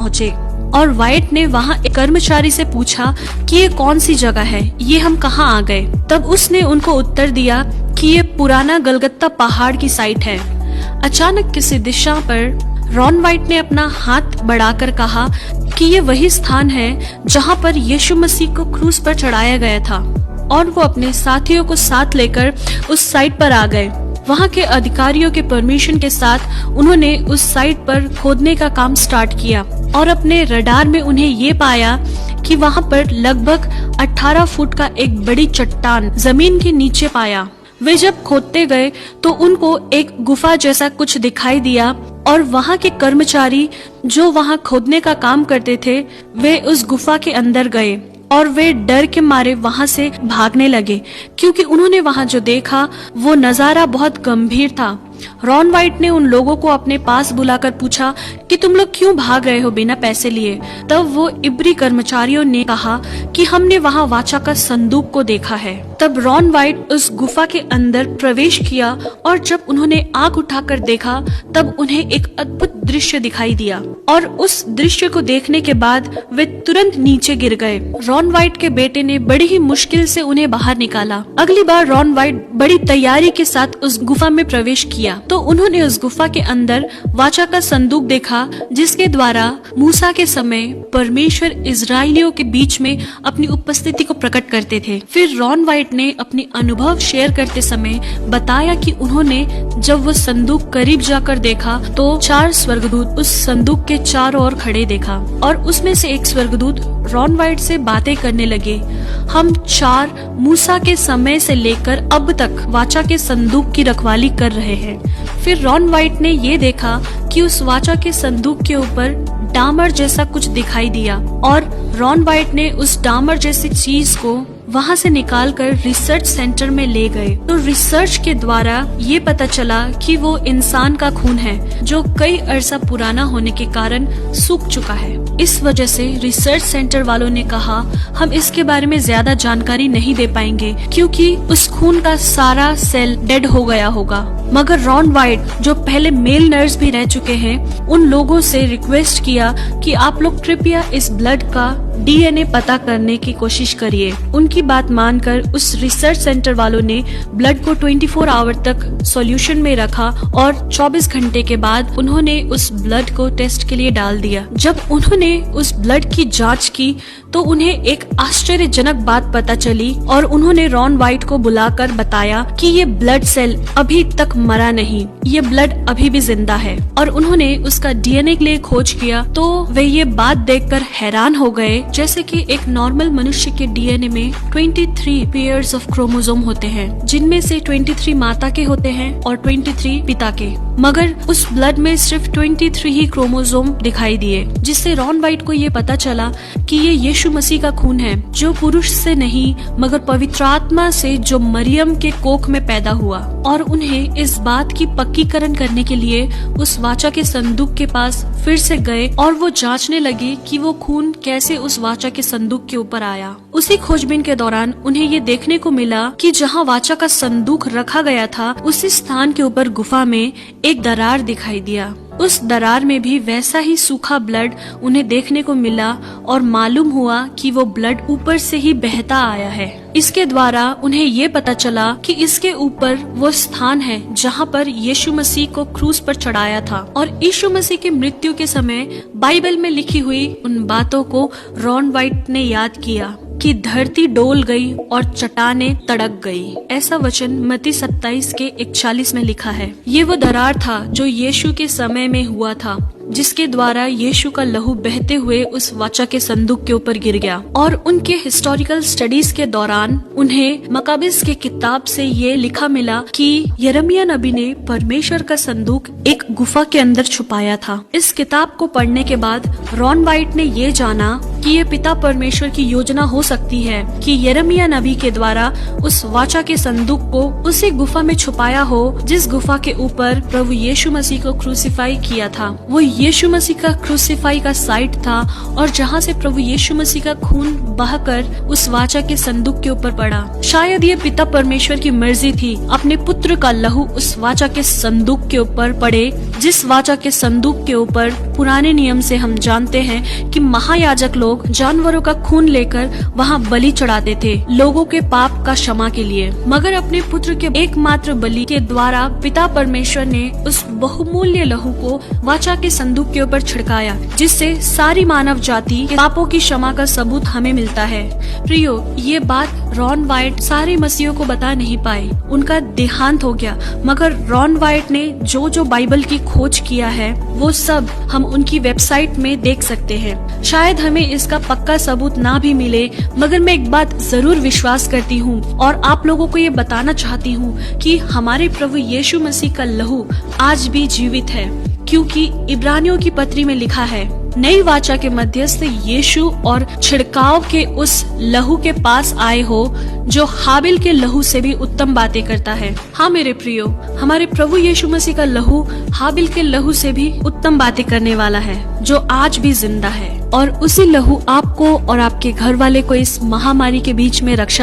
पहुँचे और वाइट ने वहाँ एक कर्मचारी से पूछा कि ये कौन सी जगह है, ये हम कहाँ आ गए। तब उसने उनको उत्तर दिया कि ये पुराना गलगत्ता पहाड़ की साइट है। अचानक किसी दिशा पर रॉन वाइट ने अपना हाथ बढ़ाकर कहा कि ये वही स्थान है जहाँ पर यीशु मसीह को क्रूस पर चढ़ाया गया था, और वो अपने साथियों को साथ लेकर उस साइट पर आ गए। वहाँ के अधिकारियों के परमिशन के साथ उन्होंने उस साइट पर खोदने का काम स्टार्ट किया और अपने रडार में उन्हें ये पाया कि वहाँ पर लगभग 18 फुट का एक बड़ी चट्टान जमीन के नीचे पाया। वे जब खोदते गए तो उनको एक गुफा जैसा कुछ दिखाई दिया और वहाँ के कर्मचारी जो वहाँ खोदने का काम करते थे वे उस गुफा के अंदर गए और वे डर के मारे वहाँ से भागने लगे, क्योंकि उन्होंने वहाँ जो देखा वो नजारा बहुत गंभीर था। रॉन वाइट ने उन लोगों को अपने पास बुलाकर पूछा कि तुम लोग क्यों भाग रहे हो बिना पैसे लिए। तब वो इब्री कर्मचारियों ने कहा कि हमने वहाँ वाचा का संदूक को देखा है। तब रॉन वाइट उस गुफा के अंदर प्रवेश किया और जब उन्होंने आंख उठाकर देखा तब उन्हें एक अद्भुत दृश्य दिखाई दिया और उस दृश्य को देखने के बाद वे तुरंत नीचे गिर गए। रॉन वाइट के बेटे ने बड़ी ही मुश्किल से उन्हें बाहर निकाला। अगली बार रॉन वाइट बड़ी तैयारी के साथ उस गुफा में प्रवेश किया तो उन्होंने उस गुफा के अंदर वाचा का संदूक देखा, जिसके द्वारा मूसा के समय परमेश्वर इजरायलियों के बीच में अपनी उपस्थिति को प्रकट करते थे। फिर रॉन वाइट ने अपने अनुभव शेयर करते समय बताया कि उन्होंने जब वो संदूक करीब जाकर देखा तो 4 स्वर्गदूत उस संदूक के चारों ओर खड़े देखा और उसमें से एक स्वर्गदूत रॉन वाइट से बातें करने लगे। हम 4 मूसा के समय से लेकर अब तक वाचा के संदूक की रखवाली कर रहे हैं। फिर रॉन वाइट ने ये देखा कि उस वाचा के संदूक के ऊपर डामर जैसा कुछ दिखाई दिया और रॉन वाइट ने उस डामर जैसी चीज को वहाँ से निकालकर रिसर्च सेंटर में ले गए। तो रिसर्च के द्वारा ये पता चला कि वो इंसान का खून है जो कई अरसा पुराना होने के कारण सूख चुका है। इस वजह से रिसर्च सेंटर वालों ने कहा हम इसके बारे में ज्यादा जानकारी नहीं दे पाएंगे क्योंकि उस खून का सारा सेल डेड हो गया होगा। मगर रॉन वाइट जो पहले मेल नर्स भी रह चुके हैं उन लोगों से रिक्वेस्ट किया कि आप लोग कृपया इस ब्लड का DNA पता करने की कोशिश करिए। उनकी बात मानकर उस रिसर्च सेंटर वालों ने ब्लड को 24 आवर तक सॉल्यूशन में रखा और 24 घंटे के बाद उन्होंने उस ब्लड को टेस्ट के लिए डाल दिया। जब उन्होंने उस ब्लड की जांच की तो उन्हें एक आश्चर्यजनक बात पता चली और उन्होंने रॉन वाइट को बुलाकर बताया कि ये ब्लड सेल अभी तक मरा नहीं, ये ब्लड अभी भी जिंदा है। और उन्होंने उसका DNA के लिए खोज किया तो वे ये बात देखकर हैरान हो गए जैसे कि एक नॉर्मल मनुष्य के DNA में 23 पेयर्स ऑफ क्रोमोसोम होते हैं, जिनमें से 23 माता के होते हैं और 23 पिता के, मगर उस ब्लड में सिर्फ 23 ही क्रोमोसोम दिखाई दिए, जिससे रॉन वाइट को ये पता चला कि ये यीशु मसीह का खून है जो पुरुष से नहीं मगर पवित्र आत्मा से जो मरियम के कोख में पैदा हुआ। और उन्हें इस बात की पक्कीकरण करने के लिए उस वाचा के संदूक के पास फिर से गए और वो जांचने लगे कि वो खून कैसे उस वाचा के संदूक के ऊपर आया। उसी खोजबीन के दौरान उन्हें ये देखने को मिला कि जहाँ वाचा का संदूक रखा गया था उसी स्थान के ऊपर गुफा में एक दरार दिखाई दिया। उस दरार में भी वैसा ही सूखा ब्लड उन्हें देखने को मिला और मालूम हुआ कि वो ब्लड ऊपर से ही बहता आया है। इसके द्वारा उन्हें ये पता चला कि इसके ऊपर वो स्थान है जहाँ पर यीशु मसीह को क्रूस पर चढ़ाया था। और यीशु मसीह की मृत्यु के समय बाइबल में लिखी हुई उन बातों को रॉन वाइट ने याद किया कि धरती डोल गई और चट्टानें तड़क गई। ऐसा वचन मत्ती 27 के 41 में लिखा है। ये वो दरार था जो यीशु के समय में हुआ था, जिसके द्वारा यीशु का लहू बहते हुए उस वाचा के संदूक के ऊपर गिर गया। और उनके हिस्टोरिकल स्टडीज के दौरान उन्हें मकाबिस के किताब से ये लिखा मिला कि यिर्मयाह नबी ने परमेश्वर का संदूक एक गुफा के अंदर छुपाया था। इस किताब को पढ़ने के बाद रॉन वाइट ने ये जाना कि ये पिता परमेश्वर की योजना हो सकती है कि यिर्मयाह नबी के द्वारा उस वाचा के संदूक को उसी गुफा में छुपाया हो जिस गुफा के ऊपर प्रभु यीशु मसीह को क्रूसीफाई किया था। वो यीशु मसीह का क्रूसीफाई का साइट था और जहाँ से प्रभु यीशु मसीह का खून बहकर उस वाचा के संदूक के ऊपर पड़ा। शायद ये पिता परमेश्वर की मर्जी थी अपने पुत्र का लहू उस वाचा के संदूक के ऊपर पड़े, जिस वाचा के संदूक के ऊपर पुराने नियम से हम जानते हैं कि महायाजक लोग जानवरों का खून लेकर वहाँ बलि चढ़ाते थे लोगों के पाप का क्षमा के लिए। मगर अपने पुत्र के एकमात्र बलि के द्वारा पिता परमेश्वर ने उस बहुमूल्य लहू को वाचा के संदूक के ऊपर छिड़काया, जिससे सारी मानव जाति के पापों की क्षमा का सबूत हमें मिलता है। प्रियो, ये बात रॉन वाइट सारे मसीहों को बता नहीं पाए, उनका देहांत हो गया। मगर रॉन वाइट ने जो जो बाइबल की खोज किया है वो सब हम उनकी वेबसाइट में देख सकते हैं। शायद हमें इसका पक्का सबूत ना भी मिले, मगर मैं एक बात जरूर विश्वास करती हूँ और आप लोगों को ये बताना चाहती हूँ कि हमारे प्रभु यीशु मसीह का लहू आज भी जीवित है, क्योंकि इब्रानियों की पत्री में लिखा है, नई वाचा के मध्यस्थ यीशु और छिड़काव के उस लहू के पास आए हो जो हाबिल के लहू से भी उत्तम बातें करता है। हाँ मेरे प्रियो, हमारे प्रभु यीशु मसीह का लहू हाबिल के लहू से भी उत्तम बातें करने वाला है, जो आज भी जिंदा है। और उसी लहू आपको और आपके घर वाले को इस महामारी के बीच में रक्षा